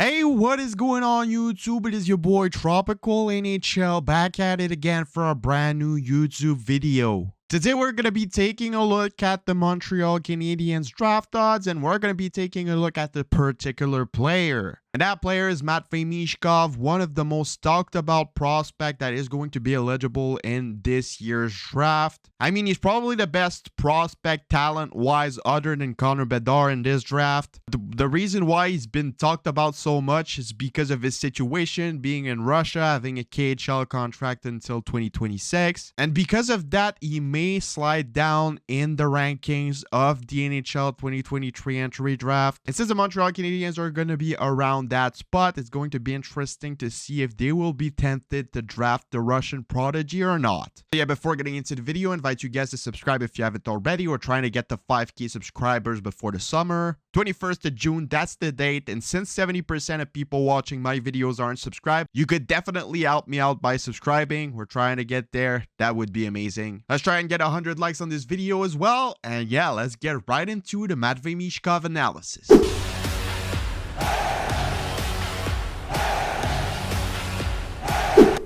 Hey, what is going on YouTube? It is your boy Tropical NHL back at it again for a brand new YouTube video. Today we're going to be taking a look at the Montreal Canadiens draft odds, and we're going to be taking a look at the particular player. And that player is Matvei Michkov, one of the most talked about prospect that is going to be eligible in this year's draft. I mean, he's probably the best prospect talent-wise other than Connor Bedard in this draft. The reason why he's been talked about so much is because of his situation, being in Russia, having a KHL contract until 2026. And because of that, he may slide down in the rankings of the NHL 2023 entry draft. And since the Montreal Canadiens are going to be around that spot, it's going to be interesting to see if they will be tempted to draft the Russian prodigy or not. So yeah, before getting into the video, I invite you guys to subscribe if you haven't already. We're trying to get to 5K subscribers before the summer. 21st of June, that's the date. And since 70% of people watching my videos aren't subscribed, you could definitely help me out by subscribing. We're trying to get there. That would be amazing. Let's try and get 100 likes on this video as well. And yeah, let's get right into the Matvei Michkov analysis.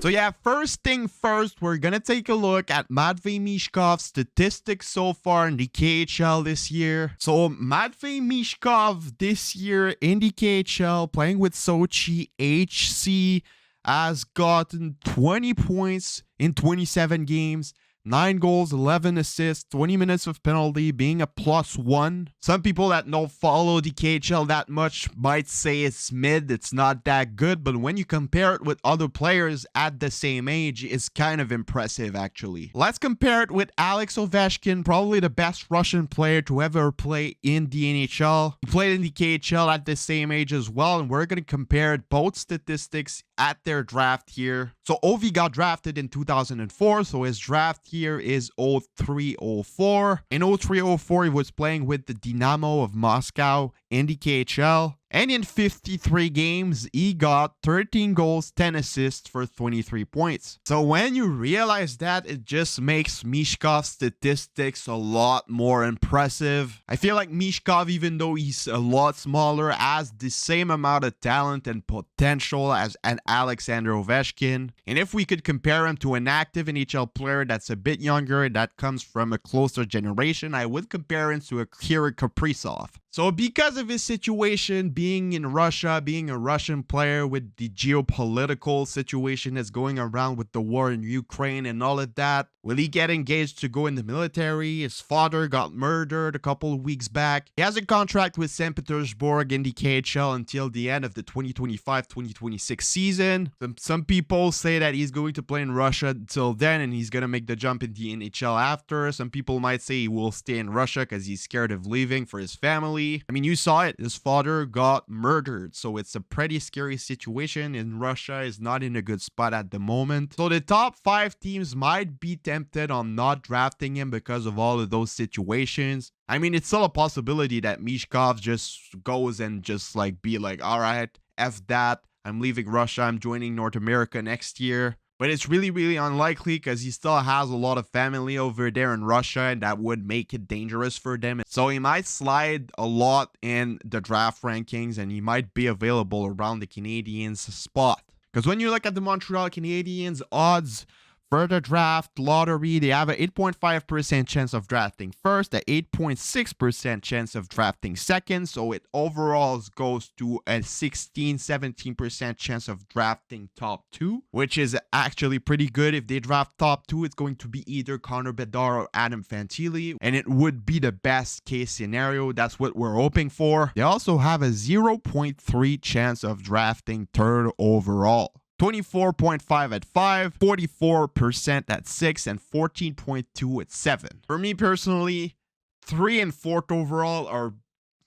So yeah, first thing first, we're going to take a look at Matvei Michkov's statistics so far in the KHL this year. So Matvei Michkov this year in the KHL playing with Sochi HC has gotten 20 points in 27 games. 9 goals, 11 assists, 20 minutes of penalty, being a +1. Some people that don't follow the KHL that much might say it's mid, it's not that good, but when you compare it with other players at the same age, it's kind of impressive actually. Let's compare it with Alex Ovechkin, probably the best Russian player to ever play in the NHL. He played in the KHL at the same age as well, and we're going to compare both statistics at their draft here. So Ovi got drafted in 2004, so his draft year is 03-04. In 03-04, he was playing with the Dynamo of Moscow in the KHL. And in 53 games, he got 13 goals, 10 assists for 23 points. So when you realize that, it just makes Michkov's statistics a lot more impressive. I feel like Michkov, even though he's a lot smaller, has the same amount of talent and potential as an Alexander Ovechkin. And if we could compare him to an active NHL player that's a bit younger, that comes from a closer generation, I would compare him to a Kirill Kaprizov. So because of his situation, being in Russia, being a Russian player with the geopolitical situation that's going around with the war in Ukraine and all of that, will he get engaged to go in the military? His father got murdered a couple of weeks back. He has a contract with St. Petersburg in the KHL until the end of the 2025-2026 season. Some people say that he's going to play in Russia until then and he's going to make the jump in the NHL after. Some people might say he will stay in Russia because he's scared of leaving for his family. I mean, you saw it. His father got murdered. So it's a pretty scary situation, and Russia is not in a good spot at the moment. So the top 5 teams might be tempted on not drafting him because of all of those situations. I mean, it's still a possibility that Michkov just goes and just like be like, all right, F that. I'm leaving Russia. I'm joining North America next year. But it's really, really unlikely because he still has a lot of family over there in Russia, and that would make it dangerous for them. So he might slide a lot in the draft rankings, and he might be available around the Canadiens spot. Because when you look at the Montreal Canadiens odds for the draft lottery, they have an 8.5% chance of drafting first, an 8.6% chance of drafting second. So it overall goes to a 16-17% chance of drafting top 2, which is actually pretty good. If they draft top 2, it's going to be either Connor Bedard or Adam Fantilli, and it would be the best case scenario. That's what we're hoping for. They also have a 0.3 chance of drafting third overall. 24.5 at 5, 44% at 6, and 14.2 at 7. For me personally, 3 and 4th overall are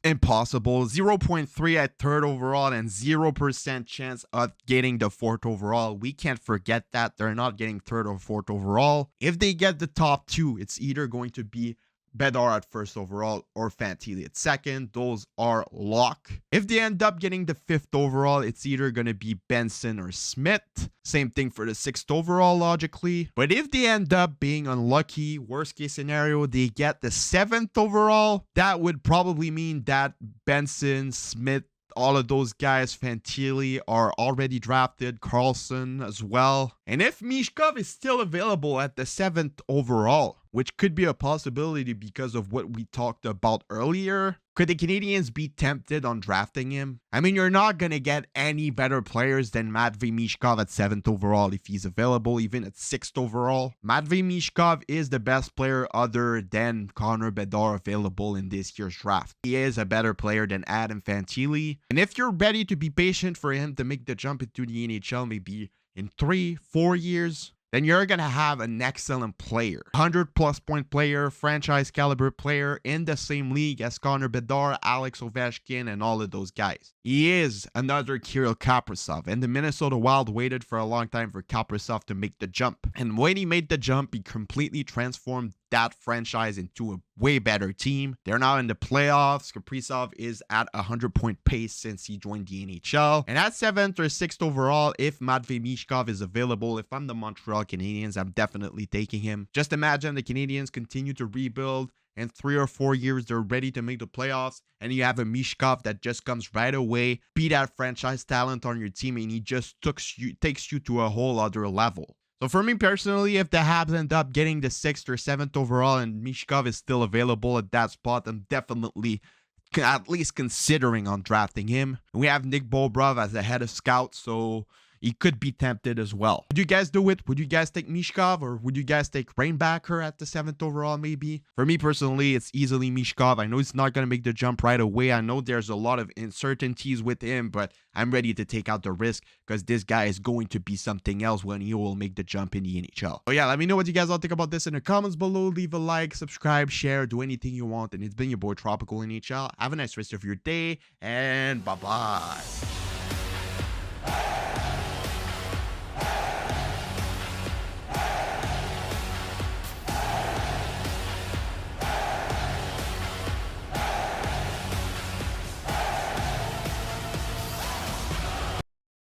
impossible. 0.3 at 3rd overall and 0% chance of getting the 4th overall. We can't forget that. They're not getting 3rd or 4th overall. If they get the top 2, it's either going to be Bedard at 1st overall or Fantilli at 2nd. Those are lock. If they end up getting the 5th overall, it's either going to be Benson or Smith. Same thing for the 6th overall, logically. But if they end up being unlucky, worst case scenario, they get the 7th overall, that would probably mean that Benson, Smith, all of those guys, Fantilli, are already drafted, Carlson as well. And if Michkov is still available at the 7th overall, which could be a possibility because of what we talked about earlier, could the Canadiens be tempted on drafting him? I mean, you're not going to get any better players than Matvei Michkov at 7th overall if he's available, even at 6th overall. Matvei Michkov is the best player other than Connor Bedard available in this year's draft. He is a better player than Adam Fantilli. And if you're ready to be patient for him to make the jump into the NHL maybe in 3-4 years, then you're going to have an excellent player. 100+ point player, franchise caliber player in the same league as Connor Bedard, Alex Ovechkin, and all of those guys. He is another Kirill Kaprizov, and the Minnesota Wild waited for a long time for Kaprizov to make the jump. And when he made the jump, he completely transformed that franchise into a way better team. They're now in the playoffs. Kaprizov is at a 100-point pace since he joined the NHL. And at 7th or 6th overall, if Matvei Michkov is available, if I'm the Montreal Canadiens, I'm definitely taking him. Just imagine the Canadiens continue to rebuild. In 3 or 4 years, they're ready to make the playoffs. And you have a Michkov that just comes right away, be that franchise talent on your team, and he just takes you to a whole other level. So for me personally, if the Habs end up getting the 6th or 7th overall and Michkov is still available at that spot, I'm definitely at least considering on drafting him. We have Nick Bobrov as the head of scouts, so he could be tempted as well. Would you guys do it? Would you guys take Michkov, or would you guys take Rainbacker at the 7th overall maybe? For me personally, it's easily Michkov. I know he's not going to make the jump right away. I know there's a lot of uncertainties with him, but I'm ready to take out the risk because this guy is going to be something else when he will make the jump in the NHL. So yeah, let me know what you guys all think about this in the comments below. Leave a like, subscribe, share, do anything you want. And it's been your boy Tropical NHL. Have a nice rest of your day, and bye-bye.